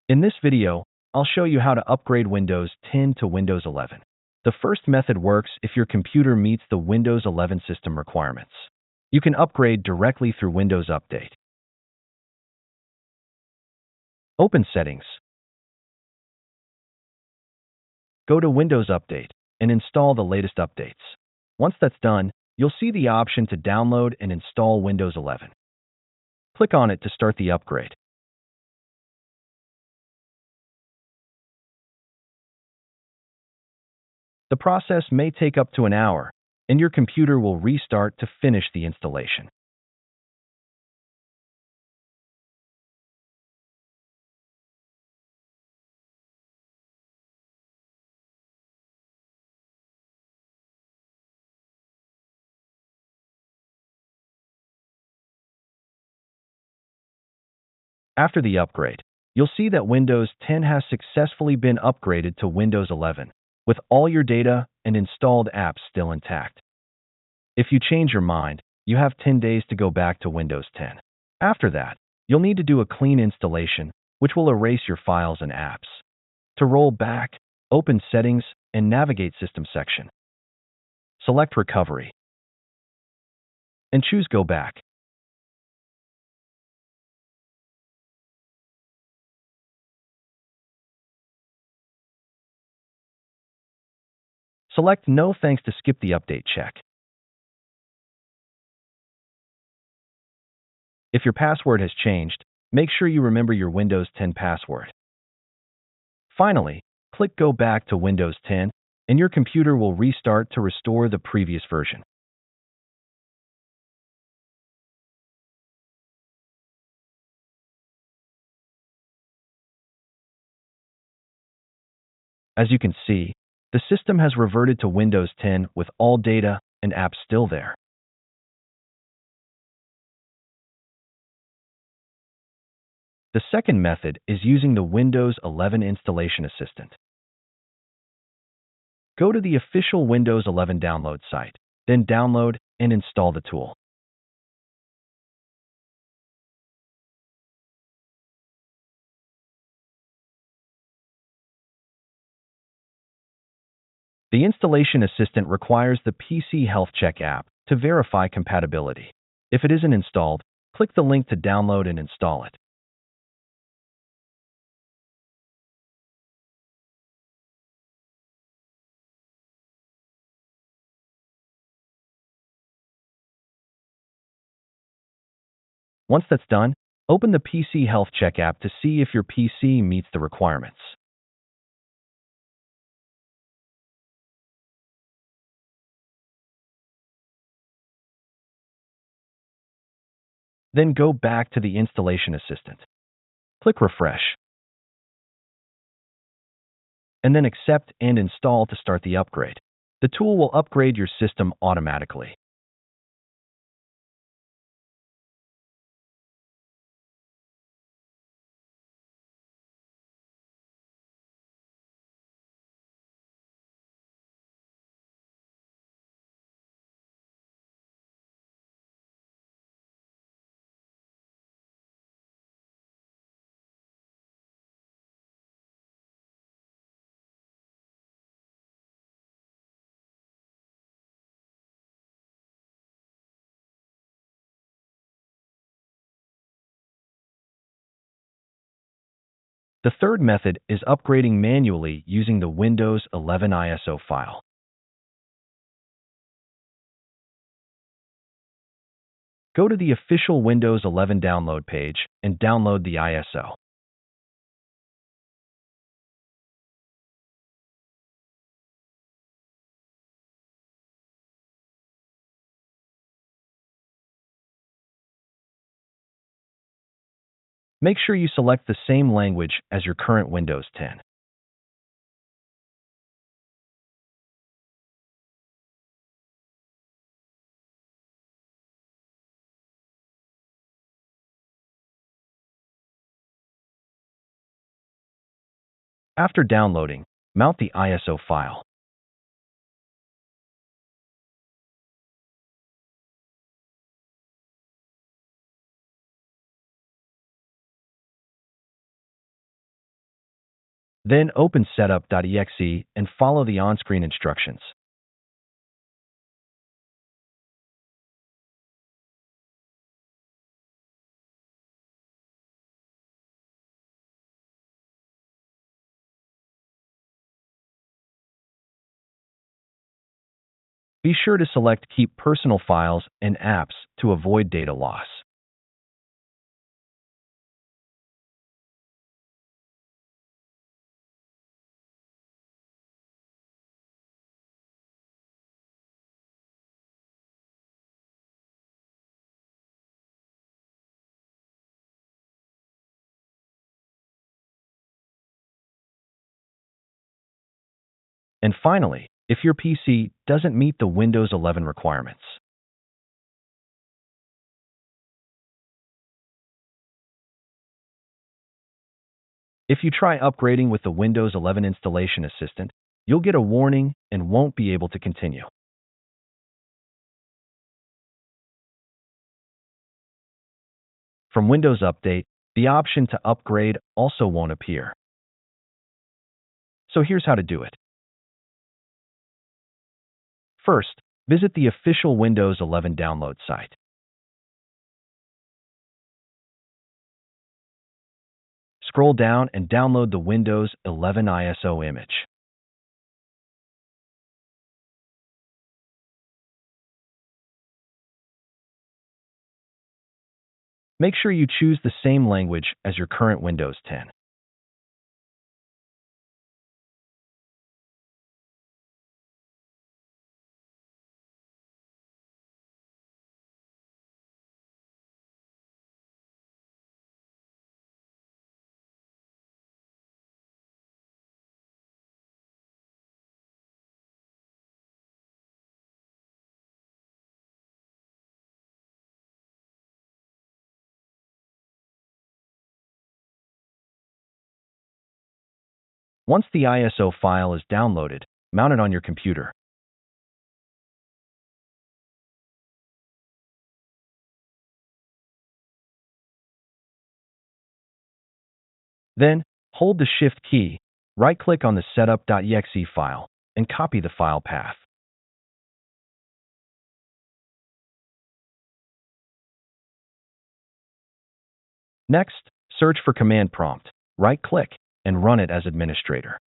In this video, I'll show you how to upgrade Windows 10 to Windows 11. The first method works if your computer meets the Windows 11 system requirements. You can upgrade directly through Windows Update. Open Settings. Go to Windows Update and install the latest updates. Once that's done, you'll see the option to download and install Windows 11. Click on it to start the upgrade. The process may take up to an hour, and your computer will restart to finish the installation. After the upgrade, you'll see that Windows 10 has successfully been upgraded to Windows 11, with all your data and installed apps still intact. If you change your mind, you have 10 days to go back to Windows 10. After that, you'll need to do a clean installation, which will erase your files and apps. To roll back, open Settings and navigate System section. Select Recovery and choose Go Back. Select No Thanks to skip the update check. If your password has changed, make sure you remember your Windows 10 password. Finally, click Go Back to Windows 10, and your computer will restart to restore the previous version. As you can see, the system has reverted to Windows 10 with all data and apps still there. The second method is using the Windows 11 Installation Assistant. Go to the official Windows 11 download site, then download and install the tool. The Installation Assistant requires the PC Health Check app to verify compatibility. If it isn't installed, click the link to download and install it. Once that's done, open the PC Health Check app to see if your PC meets the requirements. Then go back to the Installation Assistant. Click Refresh, and then Accept and Install to start the upgrade. The tool will upgrade your system automatically. The third method is upgrading manually using the Windows 11 ISO file. Go to the official Windows 11 download page and download the ISO. Make sure you select the same language as your current Windows 10. After downloading, mount the ISO file. Then open setup.exe and follow the on-screen instructions. Be sure to select Keep Personal Files and Apps to avoid data loss. And finally, if your PC doesn't meet the Windows 11 requirements, if you try upgrading with the Windows 11 Installation Assistant, you'll get a warning and won't be able to continue. From Windows Update, the option to upgrade also won't appear. So here's how to do it. First, visit the official Windows 11 download site. Scroll down and download the Windows 11 ISO image. Make sure you choose the same language as your current Windows 10. Once the ISO file is downloaded, mount it on your computer. Then, hold the Shift key, right-click on the setup.exe file, and copy the file path. Next, search for Command Prompt, right-click, and run it as administrator.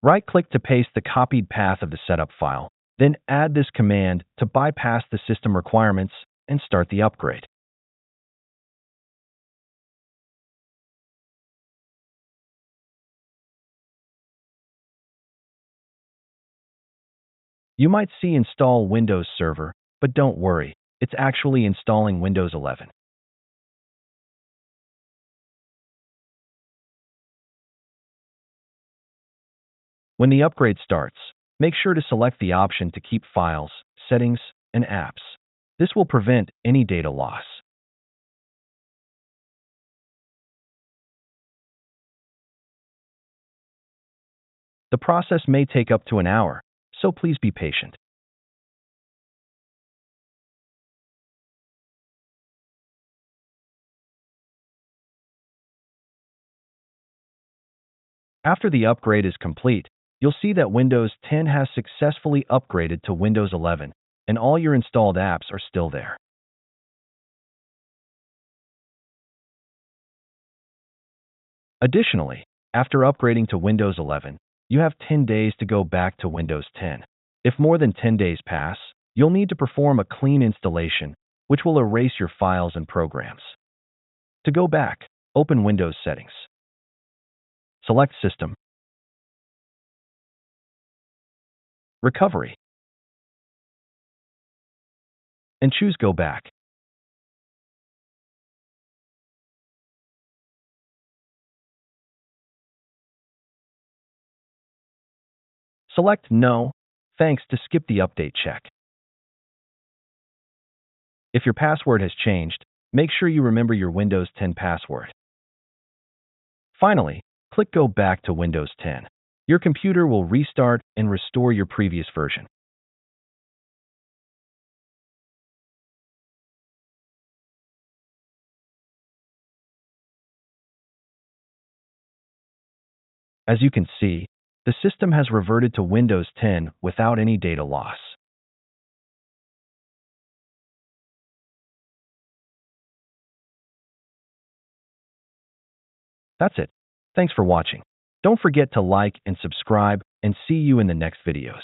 Right-click to paste the copied path of the setup file, then add this command to bypass the system requirements and start the upgrade. You might see Install Windows Server, but don't worry, it's actually installing Windows 11. When the upgrade starts, make sure to select the option to keep files, settings, and apps. This will prevent any data loss. The process may take up to an hour, so please be patient. After the upgrade is complete, you'll see that Windows 10 has successfully upgraded to Windows 11, and all your installed apps are still there. Additionally, after upgrading to Windows 11, you have 10 days to go back to Windows 10. If more than 10 days pass, you'll need to perform a clean installation, which will erase your files and programs. To go back, open Windows Settings. Select System, Recovery, and choose Go Back. Select No, Thanks to skip the update check. If your password has changed, make sure you remember your Windows 10 password. Finally, click Go Back to Windows 10. Your computer will restart and restore your previous version. As you can see, the system has reverted to Windows 10 without any data loss. That's it. Thanks for watching. Don't forget to like and subscribe, and see you in the next videos.